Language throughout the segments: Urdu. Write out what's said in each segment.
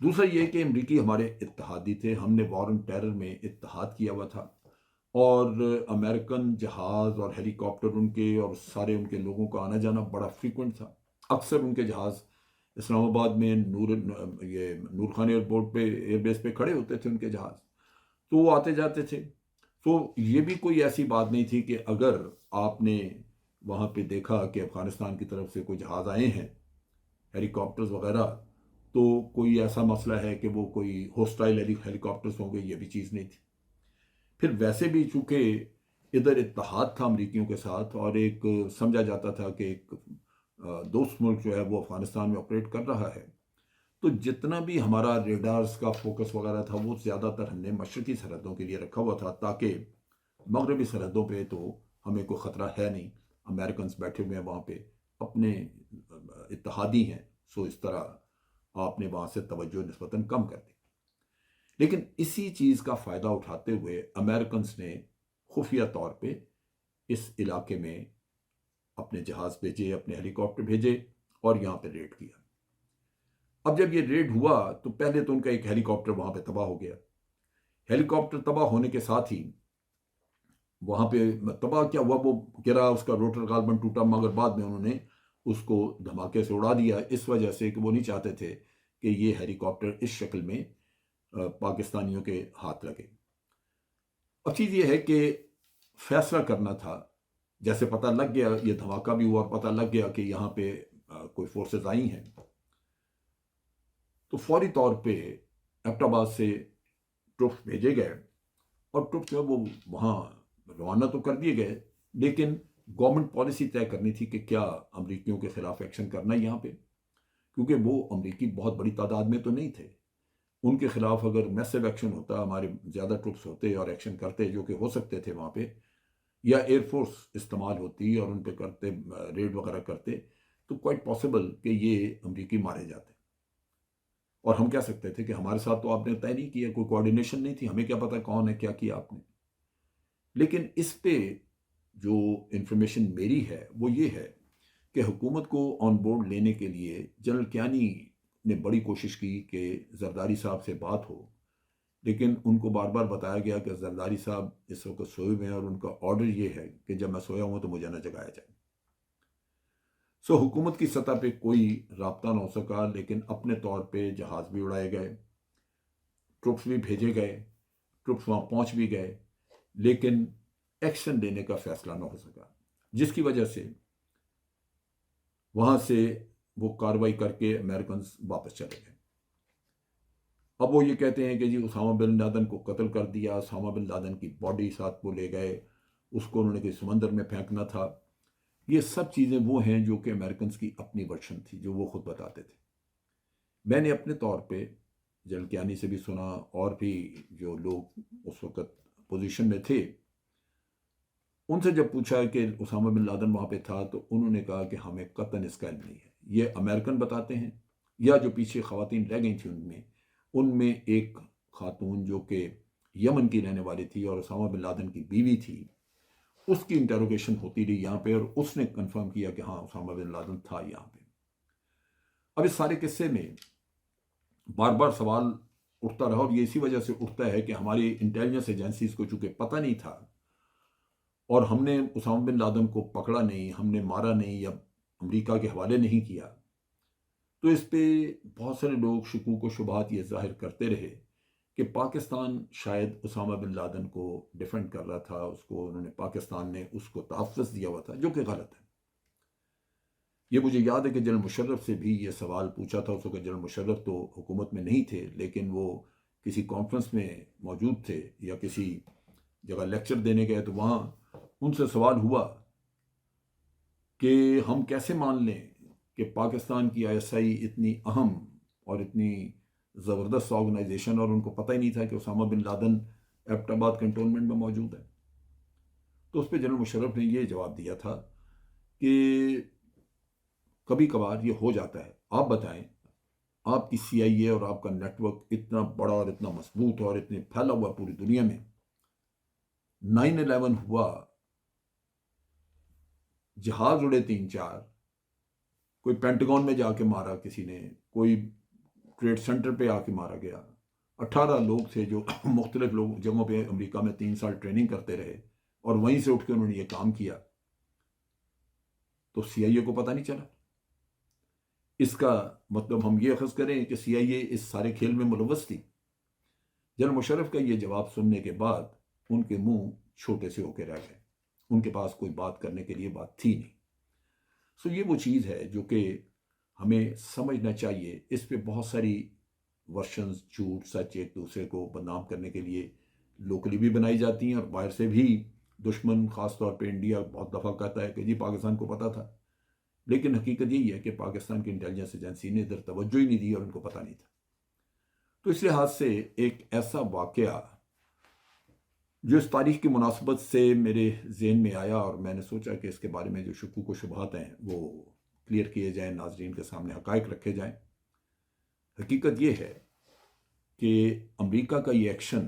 دوسرا یہ کہ امریکی ہمارے اتحادی تھے، ہم نے وار آن ٹیرر میں اتحاد کیا ہوا تھا، اور امریکن جہاز اور ہیلی کاپٹر ان کے اور سارے ان کے لوگوں کا آنا جانا بڑا فریکوینٹ تھا۔ اکثر ان کے جہاز اسلام آباد میں نور خان ایئرپورٹ پہ ایئر بیس پہ کھڑے ہوتے تھے ان کے جہاز، تو وہ آتے جاتے تھے۔ تو یہ بھی کوئی ایسی بات نہیں تھی کہ اگر آپ نے وہاں پہ دیکھا کہ افغانستان کی طرف سے کوئی جہاز آئے ہیں ہیلی کاپٹرز وغیرہ، تو کوئی ایسا مسئلہ ہے کہ وہ کوئی ہوسٹائل ہیلی کاپٹرز ہوں گے، یہ بھی چیز نہیں تھی۔ پھر ویسے بھی چونکہ ادھر اتحاد تھا امریکیوں کے ساتھ، اور ایک سمجھا جاتا تھا کہ ایک دوست ملک جو ہے وہ افغانستان میں آپریٹ کر رہا ہے، تو جتنا بھی ہمارا ریڈارز کا فوکس وغیرہ تھا وہ زیادہ تر ہم نے مشرقی سرحدوں کے لیے رکھا ہوا تھا، تاکہ مغربی سرحدوں پہ تو ہمیں کوئی خطرہ ہے نہیں، امریکنز بیٹھے ہوئے ہیں وہاں پہ، اپنے اتحادی ہیں، سو اس طرح آپ نے وہاں سے توجہ نسبتاً کم کر دی۔ لیکن اسی چیز کا فائدہ اٹھاتے ہوئے امریکنز نے خفیہ طور پہ اس علاقے میں اپنے جہاز بھیجے، اپنے ہیلی کاپٹر بھیجے اور یہاں پہ ریڈ کیا۔ اب جب یہ ریڈ ہوا تو پہلے تو ان کا ایک ہیلی کاپٹر وہاں پہ تباہ ہو گیا۔ ہیلی کاپٹر تباہ ہونے کے ساتھ ہی وہاں پہ تباہ کیا ہوا، وہ گرا، اس کا روٹر غالباً ٹوٹا، مگر بعد میں انہوں نے اس کو دھماکے سے اڑا دیا، اس وجہ سے کہ وہ نہیں چاہتے تھے کہ یہ ہیلی کاپٹر اس شکل میں پاکستانیوں کے ہاتھ لگے۔ اب چیز یہ ہے کہ فیصلہ کرنا تھا، جیسے پتہ لگ گیا، یہ دھماکہ بھی ہوا اور پتہ لگ گیا کہ یہاں پہ کوئی فورسز آئی ہیں، تو فوری طور پہ ایبٹ آباد سے ٹروپس بھیجے گئے، اور ٹروپس جو وہ وہاں روانہ تو کر دیے گئے، لیکن گورنمنٹ پالیسی طے کرنی تھی کہ کیا امریکیوں کے خلاف ایکشن کرنا ہے یہاں پہ، کیونکہ وہ امریکی بہت بڑی تعداد میں تو نہیں تھے، ان کے خلاف اگر میسو ایکشن ہوتا، ہمارے زیادہ ٹروپس ہوتے اور ایکشن کرتے جو کہ ہو سکتے تھے وہاں پہ، یا ایئر فورس استعمال ہوتی اور ان پہ کرتے ریڈ وغیرہ کرتے، تو کوائٹ پاسبل کہ یہ امریکی مارے جاتے، اور ہم کہہ سکتے تھے کہ ہمارے ساتھ تو آپ نے طے نہیں کیا، کوئی کوارڈینیشن نہیں تھی، ہمیں کیا پتا کون ہے، کیا کیا آپ نے۔ لیکن اس پہ جو انفارمیشن میری ہے وہ یہ ہے کہ حکومت کو آن بورڈ لینے کے لیے جنرل کیانی نے بڑی کوشش کی کہ زرداری صاحب سے بات ہو، لیکن ان کو بار بار بتایا گیا کہ زرداری صاحب اس وقت سوئے ہوئے ہیں، اور ان کا آرڈر یہ ہے کہ جب میں سویا ہوں تو مجھے نہ جگایا جائے۔ سو حکومت کی سطح پہ کوئی رابطہ نہ ہو سکا، لیکن اپنے طور پہ جہاز بھی اڑائے گئے، ٹروپس بھی بھیجے گئے، ٹروپس وہاں پہنچ بھی گئے، لیکن ایکشن لینے کا فیصلہ نہ ہو سکا، جس کی وجہ سے وہاں سے وہ کاروائی کر کے امریکنز واپس چلے گئے۔ اب وہ یہ کہتے ہیں کہ جی اسامہ بن لادن کو قتل کر دیا، اسامہ بن لادن کی باڈی ساتھ وہ لے گئے، اس کو انہوں نے کوئی سمندر میں پھینکنا تھا۔ یہ سب چیزیں وہ ہیں جو کہ امریکنز کی اپنی ورشن تھی، جو وہ خود بتاتے تھے۔ میں نے اپنے طور پہ جنرل کیانی سے بھی سنا، اور بھی جو لوگ اس وقت پوزیشن میں تھے، ان سے جب پوچھا کہ اسامہ بن لادن وہاں پہ تھا، تو انہوں نے کہا کہ ہمیں قطعاً اس کا علم نہیں ہے، یہ امریکن بتاتے ہیں، یا جو پیچھے خواتین رہ گئی تھیں ان میں ایک خاتون جو کہ یمن کی رہنے والی تھی اور اسامہ بن لادن کی بیوی تھی، اس کی انٹروگیشن ہوتی رہی یہاں پہ، اور اس نے کنفرم کیا کہ ہاں اسامہ بن لادن تھا یہاں پہ۔ اب اس سارے قصے میں بار بار سوال اٹھتا رہا، اور یہ اسی وجہ سے اٹھتا ہے کہ ہماری انٹیلیجنس ایجنسیز کو چونکہ پتہ نہیں تھا، اور ہم نے اسامہ بن لادن کو پکڑا نہیں، ہم نے مارا نہیں یا امریکہ کے حوالے نہیں کیا، تو اس پہ بہت سارے لوگ شکوک و شبہات یہ ظاہر کرتے رہے کہ پاکستان شاید اسامہ بن لادن کو ڈیفینڈ کر رہا تھا، پاکستان نے اس کو تحفظ دیا ہوا تھا، جو کہ غلط ہے۔ یہ مجھے یاد ہے کہ جنرل مشرف سے بھی یہ سوال پوچھا تھا، اس وقت جنرل مشرف تو حکومت میں نہیں تھے، لیکن وہ کسی کانفرنس میں موجود تھے یا کسی جگہ لیکچر دینے گئے، تو وہاں ان سے سوال ہوا کہ ہم کیسے مان لیں کہ پاکستان کی ISI اتنی اہم اور اتنی زبردست آرگنائزیشن، اور ان کو پتہ ہی نہیں تھا کہ اسامہ بن لادن ایبٹ آباد کنٹونمنٹ میں موجود ہے۔ تو اس پہ جنرل مشرف نے یہ جواب دیا تھا کہ کبھی کبھار یہ ہو جاتا ہے، آپ بتائیں، آپ کی CIA اور آپ کا نیٹ ورک اتنا بڑا اور اتنا مضبوط اور اتنے پھیلا ہوا پوری دنیا میں، 9/11 ہوا، جہاز اڑے 3-4، کوئی پینٹاگون میں جا کے مارا کسی نے، کوئی ٹریڈ سینٹر پہ آ کے مارا گیا. 18 لوگ تھے جو مختلف جگہوں پہ امریکہ میں 3 سال ٹریننگ کرتے رہے اور وہیں سے اٹھ کے انہوں نے یہ کام کیا. تو سی آئی اے کو پتہ نہیں چلا. اس کا مطلب ہم یہ اخذ کریں کہ سی آئی اے اس سارے کھیل میں ملوث تھی. جنرل مشرف کا یہ جواب سننے کے بعد ان کے منہ چھوٹے سے ہو کے رہ گئے. ان کے پاس کوئی بات کرنے کے لیے بات تھی نہیں. سو یہ وہ چیز ہے جو کہ ہمیں سمجھنا چاہیے. اس پہ بہت ساری ورشنز، جھوٹ سچ ایک دوسرے کو بدنام کرنے کے لیے لوکلی بھی بنائی جاتی ہیں، اور باہر سے بھی دشمن، خاص طور پہ انڈیا بہت دفعہ کہتا ہے کہ جی پاکستان کو پتہ تھا، لیکن حقیقت یہی ہے کہ پاکستان کی انٹیلیجنس ایجنسی نے ادھر توجہ ہی نہیں دی اور ان کو پتہ نہیں تھا. تو اس لحاظ سے ایک ایسا واقعہ جو اس تاریخ کی مناسبت سے میرے ذہن میں آیا، اور میں نے سوچا کہ اس کے بارے میں جو شکوک و شبہات ہیں وہ کلیئر کیے جائیں، ناظرین کے سامنے حقائق رکھے جائیں. حقیقت یہ ہے کہ امریکہ کا یہ ایکشن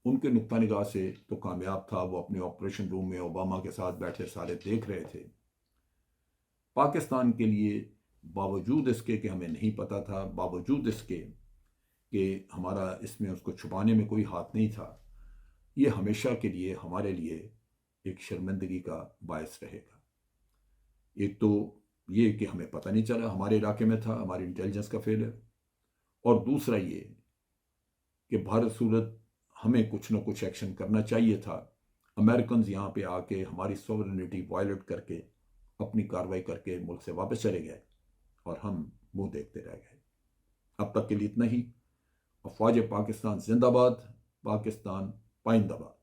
ان کے نقطہ نگاہ سے تو کامیاب تھا. وہ اپنے آپریشن روم میں اوباما کے ساتھ بیٹھے سارے دیکھ رہے تھے. پاکستان کے لیے باوجود اس کے کہ ہمیں نہیں پتہ تھا، باوجود اس کے کہ ہمارا اس میں اس کو چھپانے میں کوئی ہاتھ نہیں تھا، یہ ہمیشہ کے لیے ہمارے لیے ایک شرمندگی کا باعث رہے گا. ایک تو یہ کہ ہمیں پتہ نہیں چلا، ہمارے علاقے میں تھا، ہماری انٹیلیجنس کا فیلئر، اور دوسرا یہ کہ بھارت صورت ہمیں کچھ نہ کچھ ایکشن کرنا چاہیے تھا. امریکنز یہاں پہ آ کے ہماری سوورنٹی وائلیٹ کر کے اپنی کارروائی کر کے ملک سے واپس چلے گئے اور ہم منہ دیکھتے رہ گئے. اب تک کے لیے اتنا ہی. افواج پاکستان زندہ باد. پاکستان پائندہ باد.